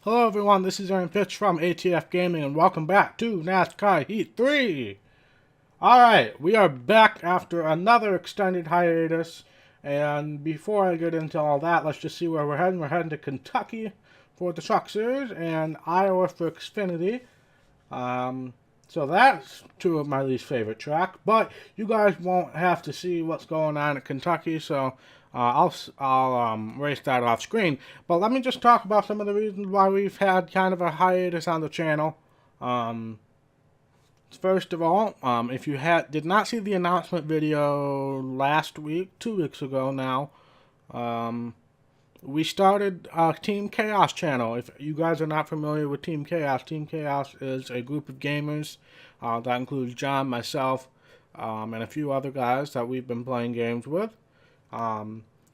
Hello everyone, this is Aaron Fitch from ATF Gaming and welcome back to Nascar Heat 3! Alright, we are back after another extended hiatus, and before I get into all that, let's just see where we're heading. We're heading to Kentucky for the Truck Series and Iowa for Xfinity. So that's two of my least favorite tracks, but you guys won't have to see what's going on at Kentucky, so I'll race that off screen. But let me just talk about some of the reasons why we've had kind of a hiatus on the channel. First of all, if you did not see the announcement video last week, 2 weeks ago now, we started Team Chaos channel. If you guys are not familiar with Team Chaos is a group of gamers that includes John, myself, and a few other guys that we've been playing games with.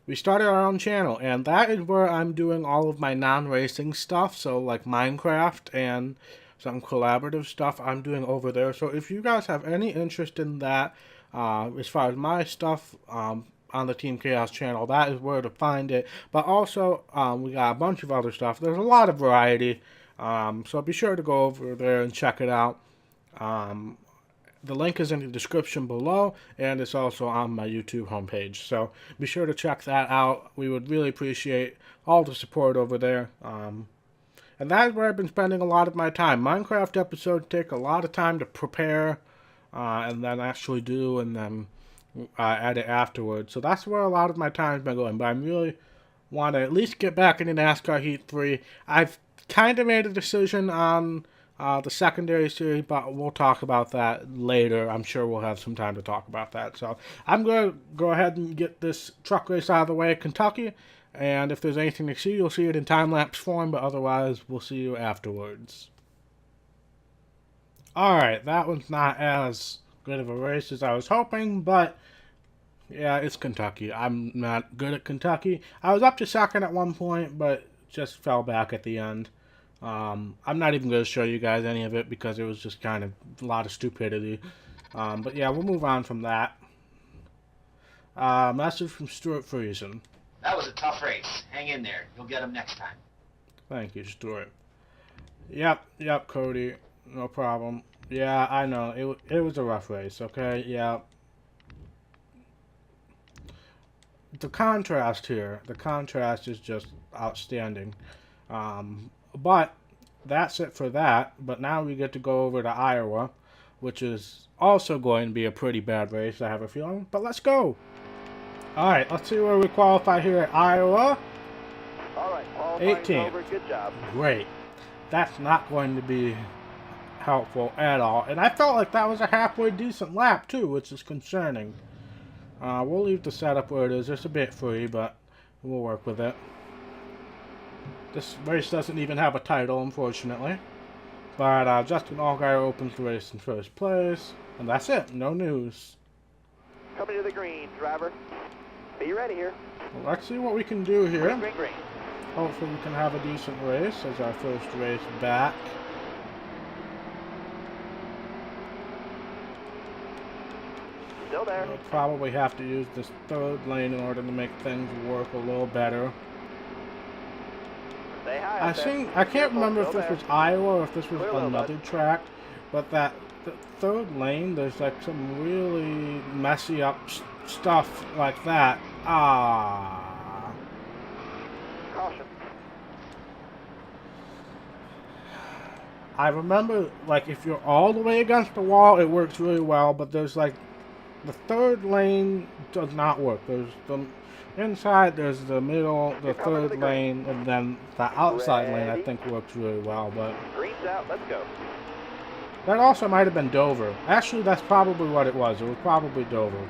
We started our own channel, and that is where I'm doing all of my non-racing stuff, so like Minecraft and some collaborative stuff I'm doing over there. So if you guys have any interest in that, as far as my stuff on the Team Chaos channel, that is where to find it. But also, we got a bunch of other stuff. There's a lot of variety, so be sure to go over there and check it out. The link is in the description below, and it's also on my YouTube homepage. So be sure to check that out. We would really appreciate all the support over there. And that is where I've been spending a lot of my time. Minecraft episodes take a lot of time to prepare, and then actually do, and then edit afterwards. So that's where a lot of my time has been going. But I really want to at least get back into NASCAR Heat 3. I've kind of made a decision on the secondary series, but we'll talk about that later. I'm sure we'll have some time to talk about that. So I'm going to go ahead and get this truck race out of the way, Kentucky. And if there's anything to see, you'll see it in time-lapse form, but otherwise, we'll see you afterwards. Alright, that was not as good of a race as I was hoping, but yeah, it's Kentucky. I'm not good at Kentucky. I was up to second at one point, but just fell back at the end. I'm not even going to show you guys any of it because it was just kind of a lot of stupidity. But yeah, we'll move on from that. Message from Stuart Friesen. That was a tough race. Hang in there. You'll get them next time. Thank you, Stuart. Yep, Cody. No problem. Yeah, I know. It was a rough race, okay? Yeah. The contrast here, the contrast is just outstanding. But that's it for that. But now we get to go over to Iowa, which is also going to be a pretty bad race, I have a feeling. But let's go. Alright, let's see where we qualify here at Iowa. Alright, 18. over. Good job. Great. That's not going to be helpful at all. And I felt like that was a halfway decent lap too, which is concerning. We'll leave the setup where it is. It's a bit free, but we'll work with it. This race doesn't even have a title, unfortunately. But Justin Allgaier opens the race in first place. And that's it. No news. Coming to the green, driver. Are you ready here? Well, let's see what we can do here. Green, green. Hopefully we can have a decent race as our first race back. Still there. We'll probably have to use this third lane in order to make things work a little better. Stay high. I can't remember if this was Iowa or if this was another track, but the third lane, there's like some really messy up stuff like that. Caution. I remember, like, if you're all the way against the wall, it works really well, but there's like, the third lane does not work. There's the inside, there's the middle, the third lane, and then the outside lane I think works really well, but Green's out, let's go. that also might have been Dover. Actually, that's probably what it was. It was probably Dover.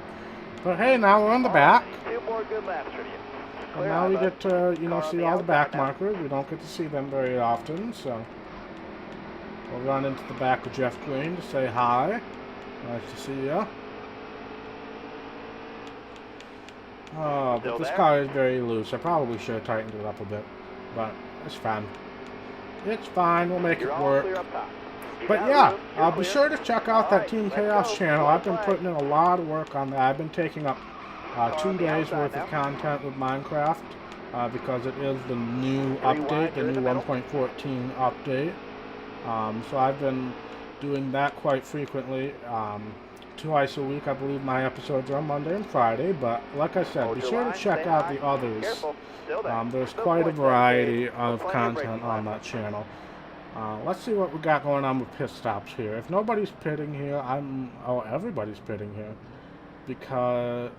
But hey, now we're on the back. 2 more good laps for you. And now we get to, see all the back markers. We don't get to see them very often, so we'll run into the back of Jeff Green to say hi. Nice to see ya. Oh, but this car is very loose. I probably should have tightened it up a bit, but it's fine. It's fine. We'll make it work. But yeah, be sure to check out that Team Chaos channel. I've been putting in a lot of work on that. I've been taking up 2 days worth of content with Minecraft. because it is the new update, the new 1.14 update. So I've been doing that quite frequently. Twice a week, I believe my episodes are on Monday and Friday, but like I said, be sure to check out the others. There's quite a variety of content on that channel. Let's see what we got going on with pit stops here. If nobody's pitting here, oh, everybody's pitting here. Because,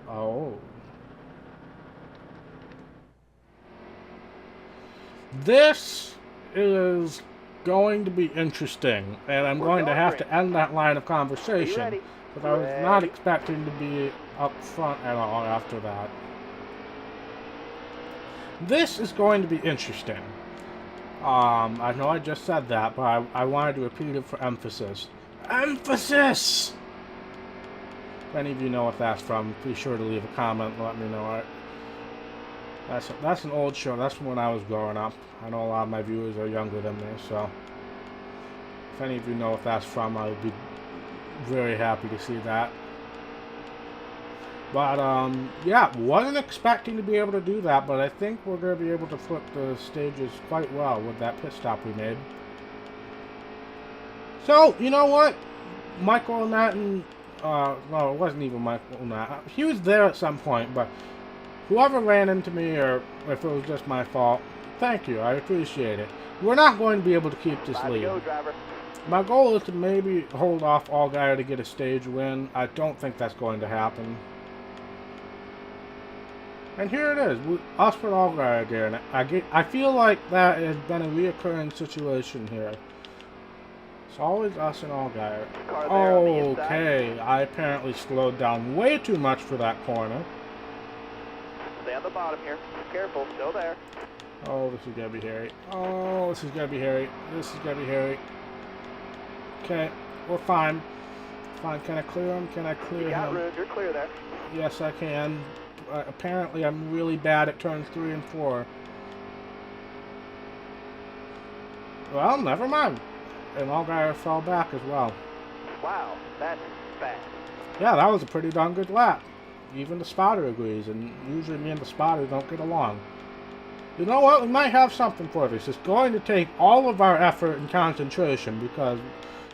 this is going to be interesting, and I'm going to have to end that line of conversation, because I was not expecting to be up front at all after that. This is going to be interesting. I know I just said that, but I wanted to repeat it for emphasis. Emphasis! If any of you know what that's from, be sure to leave a comment and let me know it. That's an old show. That's from when I was growing up. I know a lot of my viewers are younger than me, so if any of you know what that's from, I would be very happy to see that. But, yeah, wasn't expecting to be able to do that, but I think we're going to be able to flip the stages quite well with that pit stop we made. So, you know what? Michael O'Natton, no, it wasn't even Michael O'Natton. He was there at some point, but whoever ran into me, or if it was just my fault, thank you, I appreciate it. We're not going to be able to keep this lead. My goal is to maybe hold off Allgaier to get a stage win. I don't think that's going to happen. And here it is, us with Allgaier again. I feel like that has been a reoccurring situation here. It's always us and Allgaier. Okay, I apparently slowed down way too much for that corner. Stay on the bottom here. Careful, still there. Oh, this is gonna be hairy. Oh, this is gonna be hairy. This is gonna be hairy. Okay, we're fine. Fine, can I clear him? Can I clear him? You got room, you're clear there. Yes, I can. Apparently, I'm really bad at turns 3 and 4. Well, never mind. And Allgaier fell back as well. Wow, that's fast. Yeah, that was a pretty darn good lap. Even the spotter agrees, and usually me and the spotter don't get along. You know what? We might have something for this. It's going to take all of our effort and concentration, because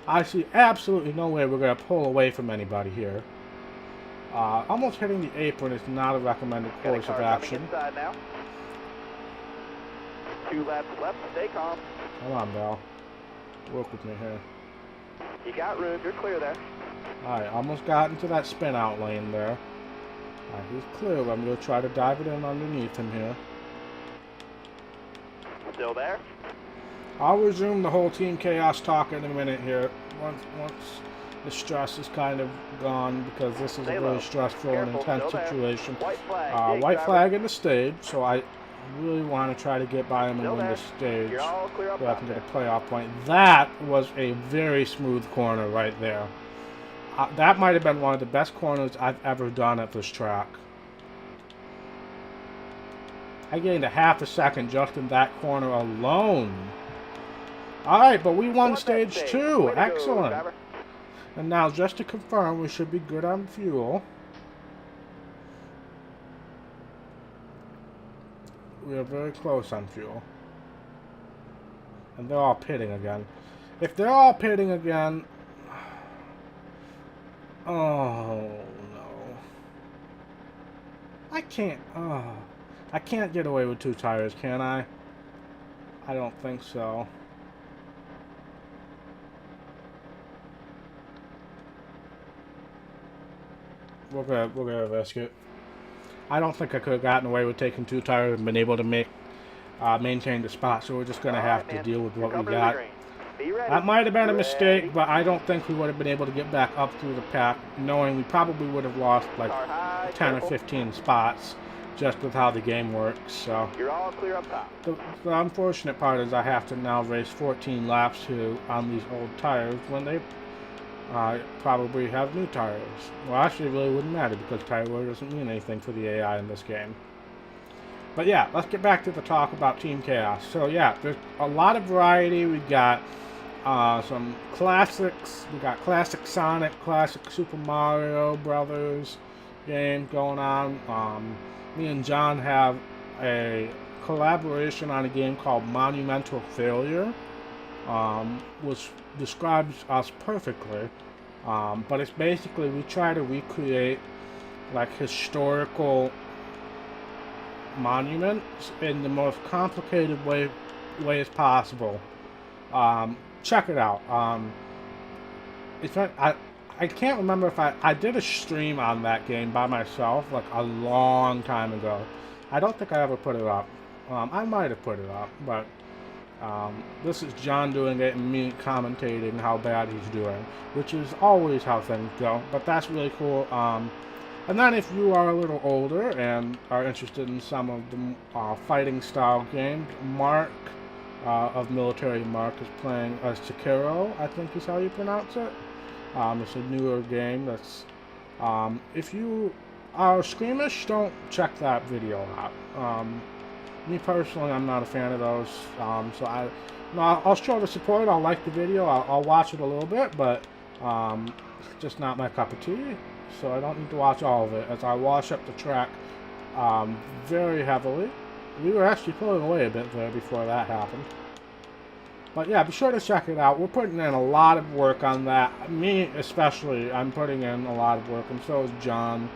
I see absolutely no way we're going to pull away from anybody here. Almost hitting the apron is not a recommended course of action. Now. 2 laps left, stay calm. Come on, Bell. Work with me here. You got room, you're clear there. Alright, almost got into that spin out lane there. Alright, he's clear. I'm going to try to dive it in underneath him here. Still there? I'll resume the whole Team Chaos talk in a minute here. Once the stress is kind of gone, because this is a very stressful and intense situation. White flag in the stage, so I really want to try to get by him and win the stage so I can get a playoff point. That was a very smooth corner right there. That might have been one of the best corners I've ever done at this track. I gained a half a second just in that corner alone. Alright, but we won stage 2. Excellent. And now, just to confirm, we should be good on fuel. We are very close on fuel. And they're all pitting again. If they're all pitting again... Oh, no. I can't... I can't get away with 2 tires, can I? I don't think so. We're gonna risk it. I don't think I could have gotten away with taking 2 tires and been able to maintain the spot, so we're just gonna have to deal with what we got. That might have been a mistake, but I don't think we would have been able to get back up through the pack, knowing we probably would have lost like 10 or 15 spots just with how the game works. So you're all clear up top. The unfortunate part is I have to now race 14 laps on these old tires when they probably have new tires. Well, actually, it really wouldn't matter, because tire wear doesn't mean anything for the AI in this game. But yeah, let's get back to the talk about Team Chaos. So yeah, there's a lot of variety. We got some classics. We got classic Sonic, classic Super Mario Brothers game going on. Me and John have a collaboration on a game called Monumental Failure, which describes us perfectly. But it's basically we try to recreate like historical monuments in the most complicated ways possible. Check it out. I can't remember if I did a stream on that game by myself like a long time ago. I don't think I ever put it up. I might have put it up, but this is John doing it and me commentating how bad he's doing, which is always how things go. But that's really cool. And then if you are a little older and are interested in some of the fighting style games, Mark of Military Mark is playing Sekiro, I think is how you pronounce it. It's a newer game that's, if you are squeamish, don't check that video out. Me personally, I'm not a fan of those, so I'll show the support, I'll like the video, I'll watch it a little bit, but it's just not my cup of tea, so I don't need to watch all of it, as I wash up the track very heavily. We were actually pulling away a bit there before that happened. But yeah, be sure to check it out. We're putting in a lot of work on that. Me especially, I'm putting in a lot of work, and so is John.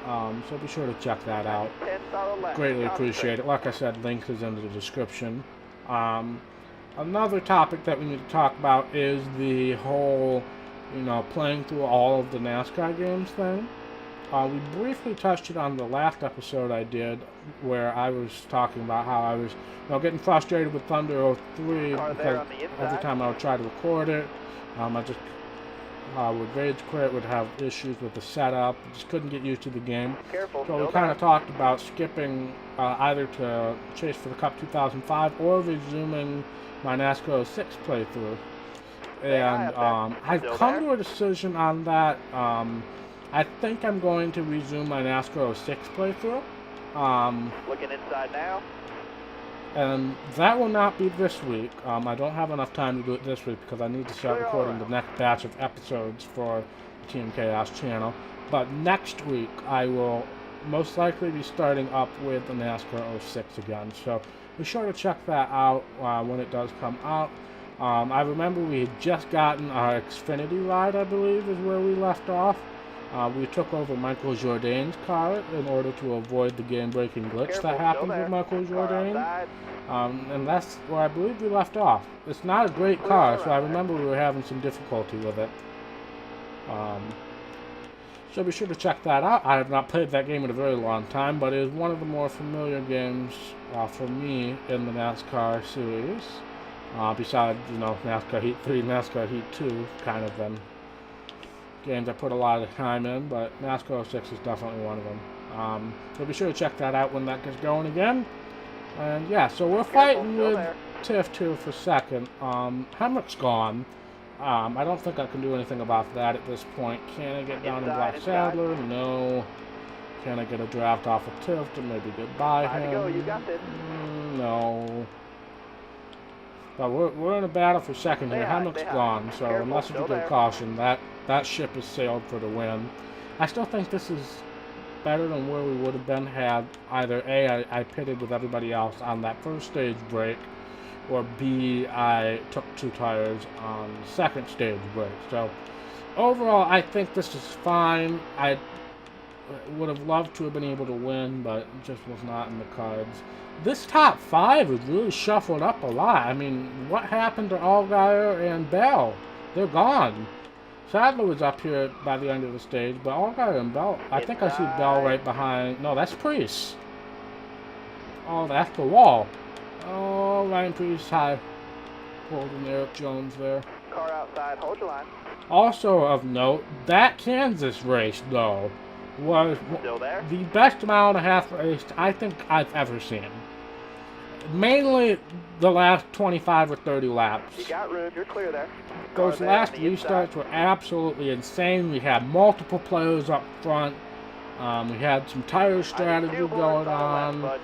So be sure to check that out. Greatly appreciate it. Like I said, link is in the description. Another topic that we need to talk about is the whole, playing through all of the NASCAR games thing. We briefly touched it on the last episode I did, where I was talking about how I was getting frustrated with Thunder 03 because every time I would try to record it, I just would rage quit, would have issues with the setup, just couldn't get used to the game. So we kind of talked about skipping either to Chase for the Cup 2005 or resuming my NASCAR 06 playthrough. And I've come to a decision on that. I think I'm going to resume my NASCAR 06 playthrough. Looking inside now. And that will not be this week. I don't have enough time to do it this week because I need to start recording the next batch of episodes for the Team Chaos channel. But next week, I will most likely be starting up with the NASCAR 06 again. So be sure to check that out when it does come out. I remember we had just gotten our Xfinity ride, I believe, is where we left off. We took over Michael Jourdain's car in order to avoid the game-breaking glitch that happened with Michael Jourdain. And that's where I believe we left off. It's not a great car, so I remember we were having some difficulty with it. So be sure to check that out. I have not played that game in a very long time, but it is one of the more familiar games for me in the NASCAR series. Besides, NASCAR Heat 3, NASCAR Heat 2, kind of them. Games I put a lot of time in, but NASCAR 06 is definitely one of them. So be sure to check that out when that gets going again. And yeah, so we're fighting with TF2 for second. Hemrick's gone. I don't think I can do anything about that at this point. Can I get down to Black Sadler? No. Can I get a draft off of Tiff to maybe get by him? You got this. No. But we're in a battle for second here. Hemrick's gone, so unless you get caution, that ship has sailed for the win. I still think this is better than where we would have been had either A, I pitted with everybody else on that first stage break, or B, I took 2 tires on the second stage break. So overall, I think this is fine. I would have loved to have been able to win, but it just was not in the cards. This top 5 has really shuffled up a lot. I mean, what happened to Allgaier and Bell? They're gone. Sadler was up here by the end of the stage, but Allgaier and Bell, I think I see Bell right behind. No, that's Priest. Oh, that's the wall. Oh, Ryan Priest high. Holding Eric Jones there. Car outside, hold your line. Also of note, that Kansas race, though, was Still there? the best mile and a half race I think I've ever seen. Mainly the last 25 or 30 laps. You got room, you're clear there. Those last restarts were absolutely insane. We had multiple players up front. We had some tire strategy going on.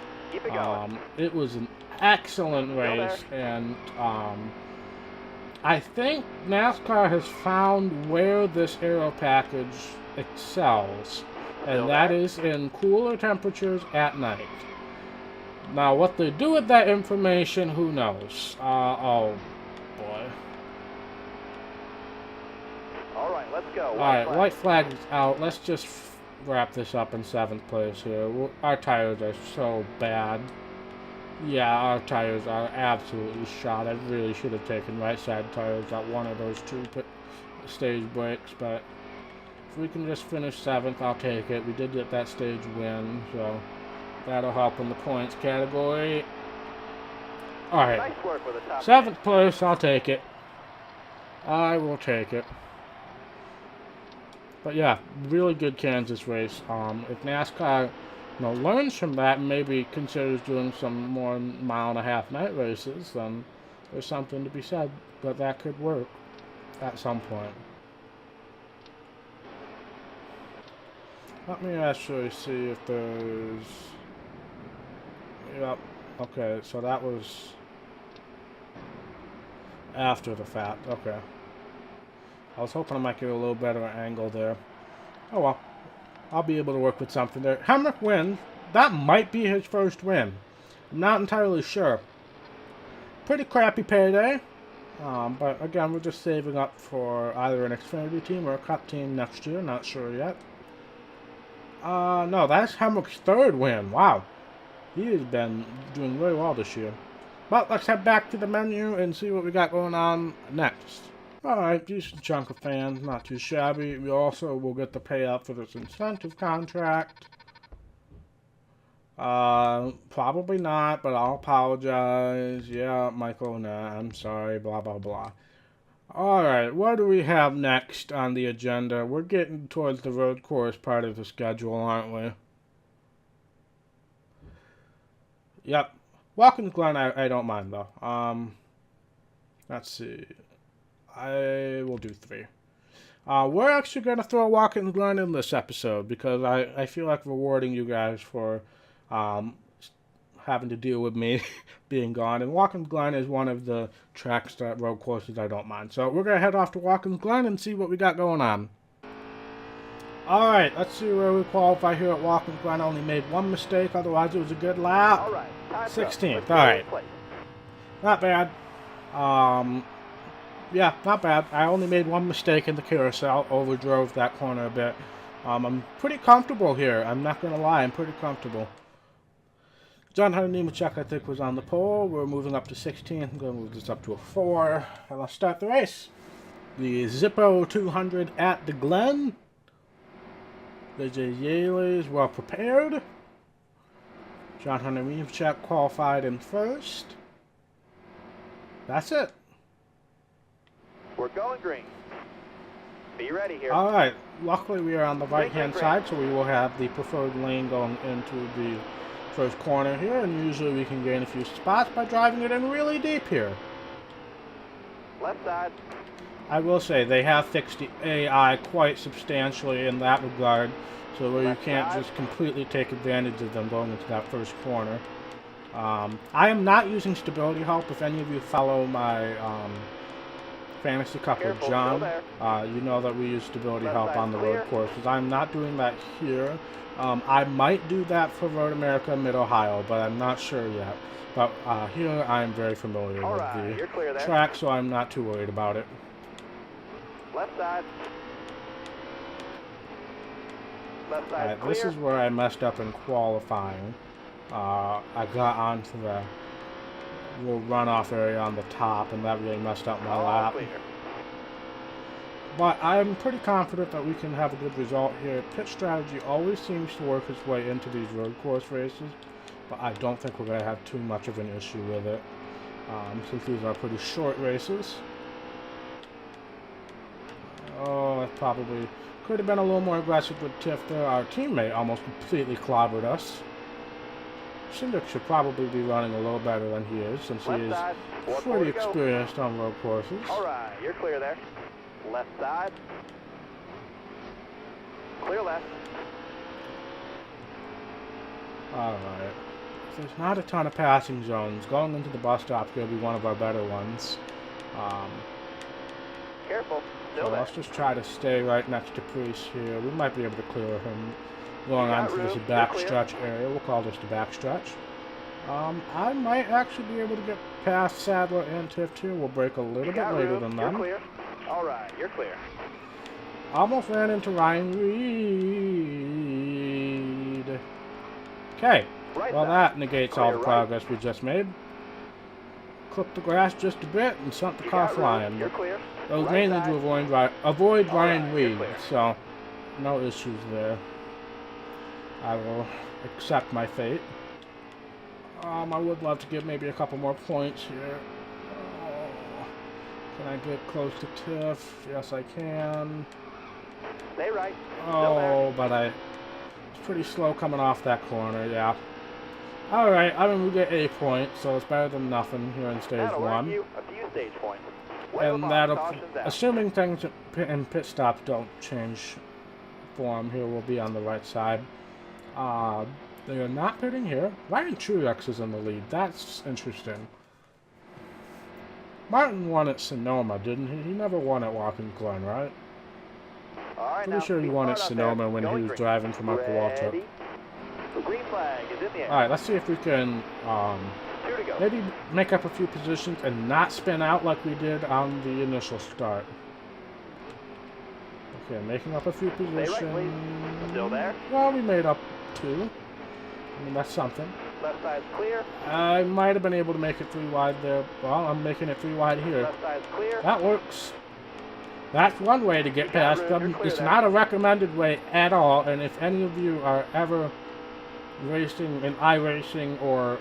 It was an excellent race, and I think NASCAR has found where this aero package excels, and that is in cooler temperatures at night. Now, what they do with that information, who knows? Oh, boy. All right, let's go. Alright, white flag is out. Let's just wrap this up in 7th place here. Our tires are so bad. Yeah, our tires are absolutely shot. I really should have taken right side tires at one of those 2 stage breaks, but if we can just finish 7th, I'll take it. We did get that stage win, so that'll help in the points category. Alright, Nice work with the top 7th place, I'll take it. I will take it. But yeah, really good Kansas race. If NASCAR, learns from that and maybe considers doing some more mile-and-a-half night races, then there's something to be said. But that could work at some point. Let me actually see if there's... Yep. Okay, so that was after the fact. Okay. I was hoping I might get a little better angle there. Oh well. I'll be able to work with something there. Hemrick wins. That might be his first win. I'm not entirely sure. Pretty crappy payday. But again, we're just saving up for either an Xfinity team or a Cup team next year. Not sure yet. No, that's Hemrick's 3rd win. Wow. He has been doing very well this year. But let's head back to the menu and see what we got going on next. Alright, decent chunk of fans, not too shabby. We also will get the payout for this incentive contract. Probably not, but I'll apologize. Yeah, Michael, nah, I'm sorry, blah, blah, blah. Alright, what do we have next on the agenda? We're getting towards the road course part of the schedule, aren't we? Yep. Watkins Glen, I don't mind, though. Let's see. I will do 3. We're actually going to throw Watkins Glen in this episode because I feel like rewarding you guys for having to deal with me being gone. And Watkins Glen is one of the tracks, road courses I don't mind. So we're going to head off to Watkins Glen and see what we got going on. Alright, let's see where we qualify here at Watkins Glen. I only made 1 mistake, otherwise it was a good lap. All right, 16th, alright. Not bad. Yeah, not bad. I only made 1 mistake in the carousel, overdrove that corner a bit. I'm pretty comfortable here. I'm not going to lie, I'm pretty comfortable. John Hunter Nemechek, I think, was on the pole. We're moving up to 16. I'm going to move this up to a 4. And let's start the race. The Zippo 200 at the Glen. JJ Yaley is well prepared. John Hunter Nemechek qualified in 1st. That's it. We're going green. Be ready here. Alright, luckily we are on the right-hand side, so we will have the preferred lane going into the first corner here, and usually we can gain a few spots by driving it in really deep here. Left side. I will say, they have fixed the AI quite substantially in that regard, so where you can't just completely take advantage of them going into that first corner. I am not using stability help. If any of you follow my Fantasy Cup with John, you know that we use stability help on the road courses. I'm not doing that here. I might do that for Road America Mid-Ohio, but I'm not sure yet. But here I'm very familiar with the track, so I'm not too worried about it. Left side. Left side. Alright, this is where I messed up in qualifying. I got onto the little runoff area on the top, and that really messed up my lap. But I'm pretty confident that we can have a good result here. Pit strategy always seems to work its way into these road course races, but I don't think we're going to have too much of an issue with it, since these are pretty short races. Oh, I probably could have been a little more aggressive with Tiff there. Our teammate almost completely clobbered us. Shindick should probably be running a little better than he is, since he is pretty experienced on road courses. Alright, you're clear there. Left side. Clear left. Alright. There's not a ton of passing zones. Going into the bus stop is going to be one of our better ones. Careful. So let's just try to stay right next to Priest here. We might be able to clear him going on to this backstretch area. We'll call this the backstretch. I might actually be able to get past Sadler and Tift here. We'll break a little bit later than You're them. clear. All right, you're clear. Almost ran into Ryan Reed. Okay. Right Well, side. that negates all Clear the right. progress we just made. Clipped the grass just a bit and sent the You car got room. flying. You're clear. That was Right mainly side. to avoid All Ryan right, you're Reed, clear. so no issues there. I will accept my fate. I would love to get maybe a couple more points here. Oh, can I get close to Tiff? Yes, I can. Stay right. Oh, but it's pretty slow coming off that corner, yeah. Alright, I mean, we get a point, so it's better than nothing here in stage That'll earn 1. you a few stage points. Wave And them that'll, off, caution's out. assuming things in pit stops don't change form, here we'll be on the right side. They are not pitting here. Ryan Truex is in the lead. That's interesting. Martin won at Sonoma, didn't he? He never won at Watkins Glen, right? All right, Pretty now, sure he be won at smart out there. Sonoma when he Going was green. driving from Uncle Walter. Ready. The green flag is in the air. Alright, let's see if we can 2 to go. maybe make up a few positions and not spin out like we did on the initial start. Okay, making up a few positions. right, please. Still there? Well, we made up 2. I mean, that's something. Left side's clear. I might have been able to make it 3 wide there. Well, I'm making it 3 wide here. Left side's clear. That works. That's one way to get got past room, them. you're clear It's there. not a recommended way at all, and if any of you are ever racing in iRacing or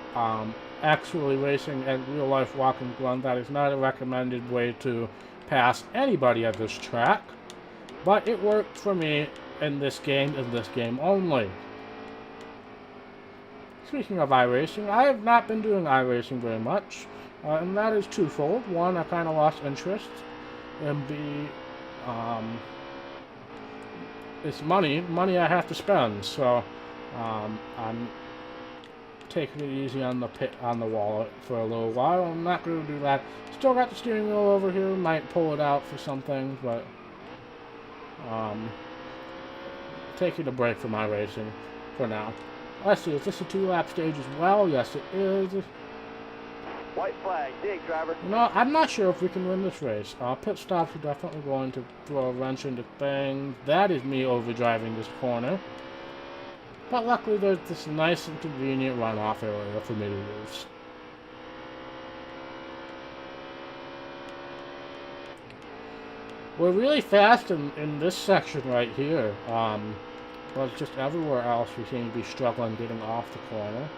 actually racing at real life Watkins Glen, that is not a recommended way to pass anybody at this track. But it worked for me in this game only. Speaking of iRacing, I have not been doing iRacing very much, and that is twofold. One, I kind of lost interest, and B, it's money I have to spend, so I'm taking it easy on the wallet for a little while. I'm not going to do that. Still got the steering wheel over here, might pull it out for some things, but taking a break from iRacing for now. Let's see, is this a 2-lap stage as well? Yes, it is. White flag. Dig, driver. You know, I'm not sure if we can win this race. Pit stops are definitely going to throw a wrench into things. That is me overdriving this corner. But luckily there's this nice and convenient runoff area for me to use. We're really fast in this section right here. But just everywhere else we seem to be struggling getting off the corner.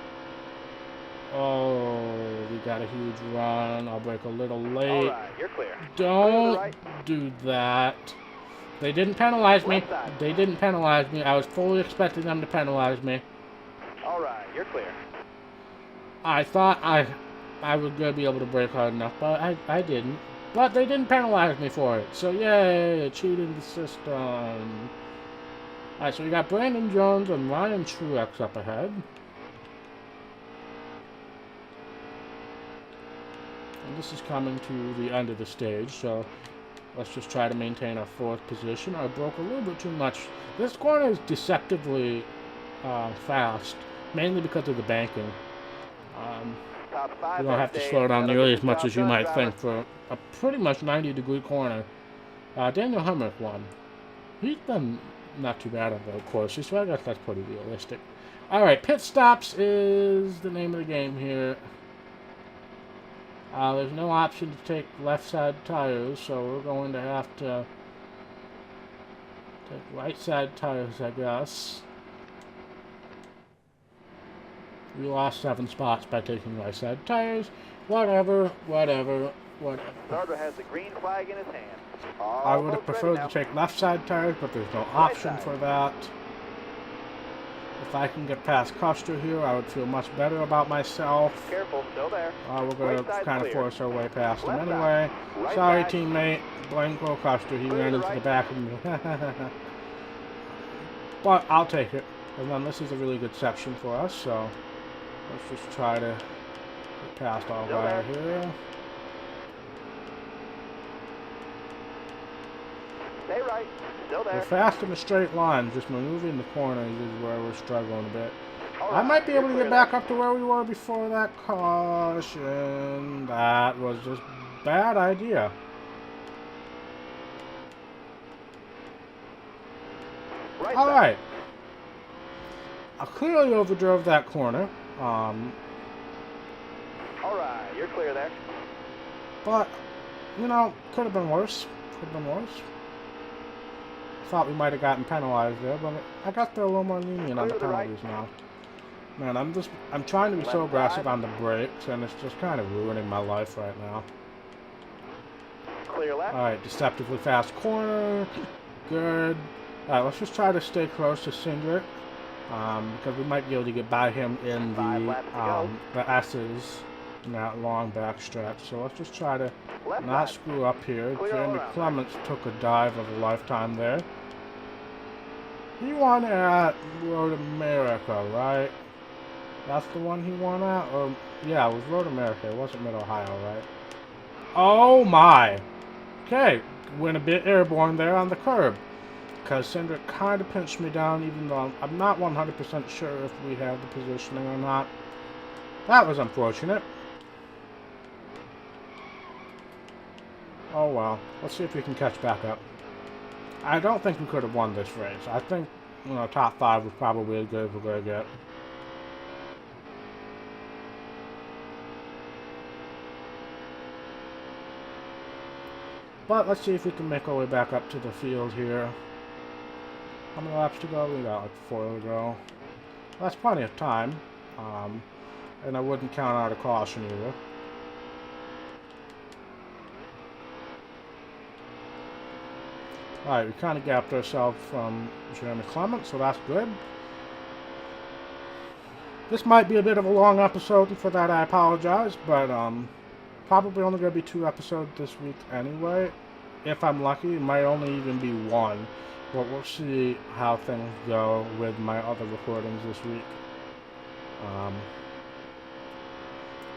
Oh, we got a huge run. I'll break a little All late. right, you're clear. Don't right. do that. They didn't penalize me. Left side. They didn't penalize me. I was fully expecting them to penalize me. All right, you're clear. I thought I was going to be able to brake hard enough, but I didn't. But they didn't penalize me for it. So yay, cheating the system. Alright, so we got Brandon Jones and Ryan Truex up ahead. And this is coming to the end of the stage, so let's just try to maintain our 4th position. I broke a little bit too much. This corner is deceptively fast, mainly because of the banking. Top 5. You don't have to stay. slow down That'll nearly get as much the as you job might done, think for a pretty much 90-degree corner. Daniel Hemrick won. He's been not too bad on the courses, so I guess that's pretty realistic. Alright, pit stops is the name of the game here. There's no option to take left side tires, so we're going to have to take right side tires, I guess. We lost 7 spots by taking right side tires. Whatever. Starter has the green flag in his hand. I would have preferred to take left side tires, but there's no option for that. If I can get past Custer here, I would feel much better about myself. Careful, still there. We're going to Right kind of clear. force our way past him Left anyway. side. Right Sorry, side. teammate. Blame Cole Custer. He Clear ran to into the right. back of me. But I'll take it. And then this is a really good section for us, so let's just try to get past all Still right there. here. Stay right. Still We're there. fast in a straight line, just maneuvering the corners is where we're struggling a bit. I might be able to get back up to where we were before that caution. That was just bad idea. All right. I clearly overdrove that corner. All right, you're clear there. But, you know, could have been worse. Could have been worse. Thought we might have gotten penalized there, but I got there a little more lenient on the penalties now. Man, I'm trying to be so aggressive on the brakes, and it's just kind of ruining my life right now. Clear left. Alright, deceptively fast corner. Good. Alright, let's just try to stay close to Cindric. Because we might be able to get by him in the S's in that long back stretch. So let's just try to not screw up here. Jeremy Clements took a dive of a lifetime there. He won at Road America, right? That's the one he won at? Or, yeah, it was Road America. It wasn't Mid-Ohio, right? Oh my! Okay, went a bit airborne there on the curb. Because Cindric kind of pinched me down, even though I'm not 100% sure if we have the positioning or not. That was unfortunate. Oh well. Let's see if we can catch back up. I don't think we could have won this race. I think, you know, top 5 was probably as good as we're going to get. But let's see if we can make our way back up to the field here. How many laps to go? We got like 4 to go. That's plenty of time. And I wouldn't count out a caution either. Alright, we kind of gapped ourselves from Jeremy Clements, so that's good. This might be a bit of a long episode, and for that I apologize, but probably only going to be 2 episodes this week anyway. If I'm lucky, it might only even be 1. But we'll see how things go with my other recordings this week.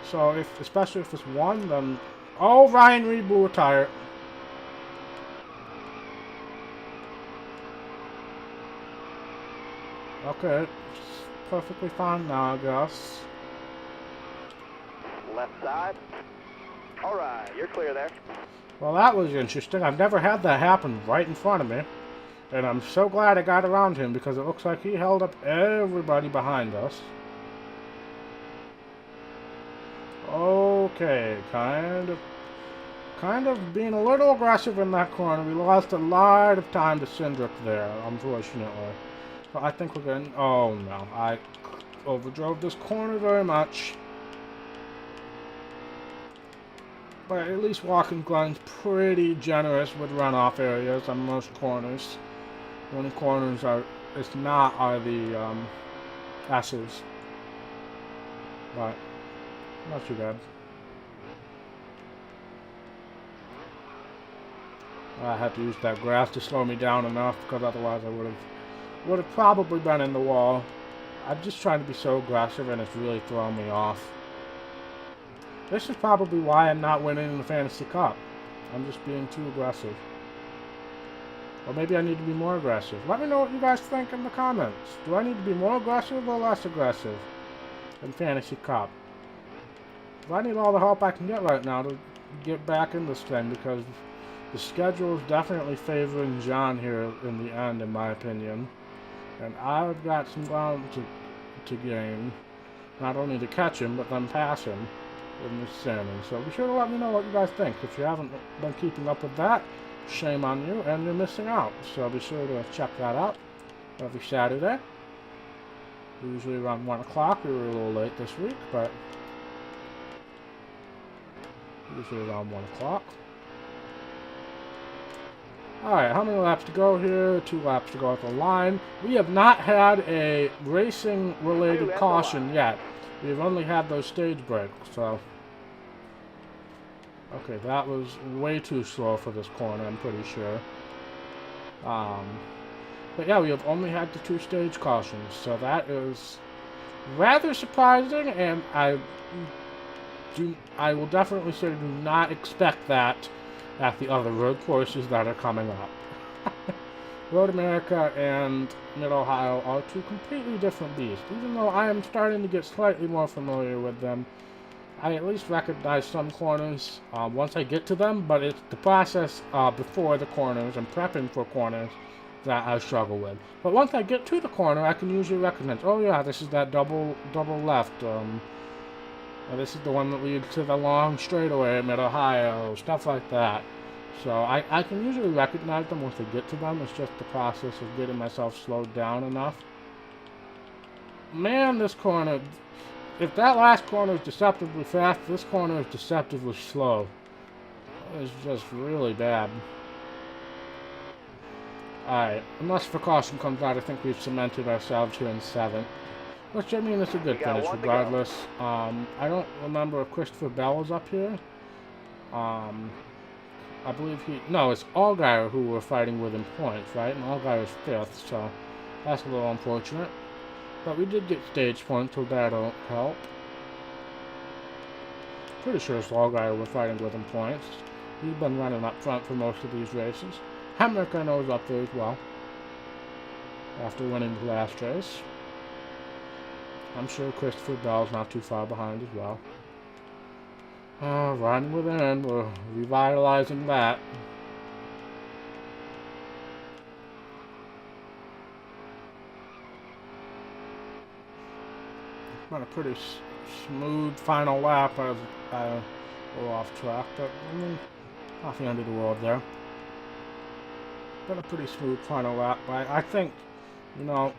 So, especially if it's 1, then... Oh, Ryan Reed blew a tire. Okay, it's perfectly fine now, I guess. Left side. All right, you're clear there. Well, that was interesting. I've never had that happen right in front of me. And I'm so glad I got around him because it looks like he held up everybody behind us. Okay, kind of being a little aggressive in that corner. We lost a lot of time to Cindric there, unfortunately. But I think we're getting... Oh no, I overdrove this corner very much. But at least Walking Glen's pretty generous with runoff areas on most corners. The only corners are the S's. But not too bad. I had to use that grass to slow me down enough because otherwise I would have probably been in the wall. I'm just trying to be so aggressive and it's really throwing me off. This is probably why I'm not winning in the Fantasy Cup. I'm just being too aggressive. Or maybe I need to be more aggressive. Let me know what you guys think in the comments. Do I need to be more aggressive or less aggressive in Fantasy Cup? I need all the help I can get right now to get back in this thing because the schedule is definitely favoring John here in the end, in my opinion. And I've got some ground to gain. Not only to catch him, but then pass him in this standing. So be sure to let me know what you guys think. If you haven't been keeping up with that, shame on you, and you're missing out. So be sure to check that out every Saturday. Usually around 1 o'clock. We were a little late this week, but usually around 1 o'clock. Alright, how many laps to go here? 2 laps to go at the line. We have not had a racing-related caution yet. We've only had those stage breaks, so... Okay, that was way too slow for this corner, I'm pretty sure. But yeah, we have only had the 2 stage cautions, so that is rather surprising, and I will definitely say do not expect that at the other road courses that are coming up. Road America and Mid-Ohio are two completely different beasts. Even though I am starting to get slightly more familiar with them, I at least recognize some corners once I get to them, but it's the process before the corners and prepping for corners that I struggle with. But once I get to the corner, I can usually recognize, oh yeah, this is that double left. This is the one that leads to the long straightaway at Mid-Ohio, stuff like that. So I can usually recognize them once I get to them. It's just the process of getting myself slowed down enough. Man, this corner, if that last corner is deceptively fast, this corner is deceptively slow. It's just really bad. Alright, unless the caution comes out, I think we've cemented ourselves here in 7th. Which, I mean, it's a good finish regardless. I don't remember if Christopher Bell was up here. I believe no, it's Allgaier who we're fighting with in points, right? And Allgaier's 5th, so that's a little unfortunate. But we did get stage points, so that'll help. Pretty sure it's Allgaier we're fighting with in points. He's been running up front for most of these races. Hemrick, I know, is up there as well, after winning the last race. I'm sure Christopher Bell's not too far behind as well. Riding within, we're revitalizing that. Been a pretty smooth final lap as I go off track, but I mean, not the end of the world there. Been a pretty smooth final lap, but I think, you know,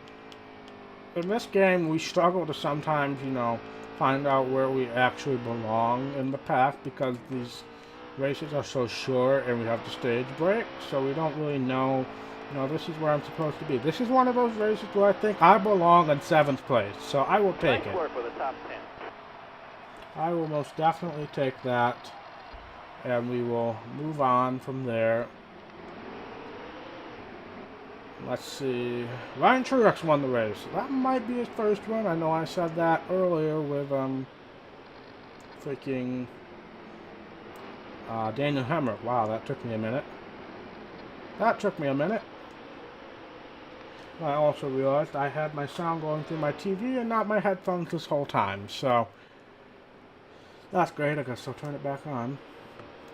in this game we struggle to sometimes, you know, find out where we actually belong in the pack because these races are so short and we have the stage break, so we don't really know, you know, this is where I'm supposed to be. This is one of those races where I think I belong in 7th place, so I will take it. For the top 10. I will most definitely take that, and we will move on from there. Let's see. Ryan Truex won the race. That might be his first win. I know I said that earlier with freaking Daniel Hemrick. Wow, that took me a minute. I also realized I had my sound going through my TV and not my headphones this whole time. So that's great. I guess I'll turn it back on.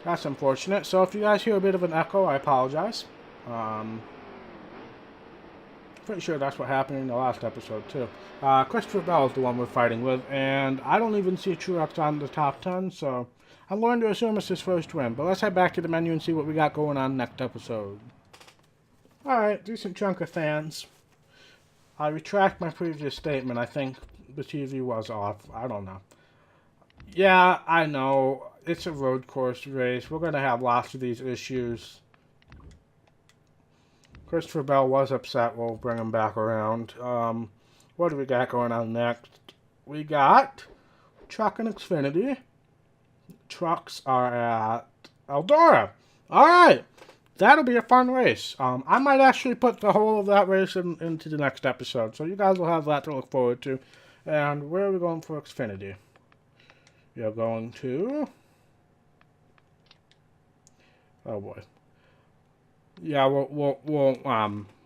That's unfortunate. So if you guys hear a bit of an echo, I apologize. Pretty sure that's what happened in the last episode, too. Christopher Bell is the one we're fighting with, and I don't even see Truex on the top 10, so I'm going to assume it's his first win. But let's head back to the menu and see what we got going on next episode. Alright, decent chunk of fans. I retract my previous statement. I think the TV was off. I don't know. Yeah, I know. It's a road course race. We're going to have lots of these issues. Christopher Bell was upset. We'll bring him back around. What do we got going on next? We got Truck and Xfinity. Trucks are at Eldora. Alright. That'll be a fun race. I might actually put the whole of that race into the next episode. So you guys will have that to look forward to. And where are we going for Xfinity? We are going to... Oh boy. Yeah, we'll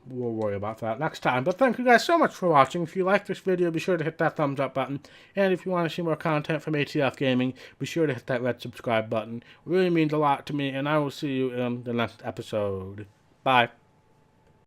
worry about that next time. But thank you guys so much for watching. If you like this video, be sure to hit that thumbs up button. And if you want to see more content from ATF Gaming, be sure to hit that red subscribe button. It really means a lot to me, and I will see you in the next episode. Bye.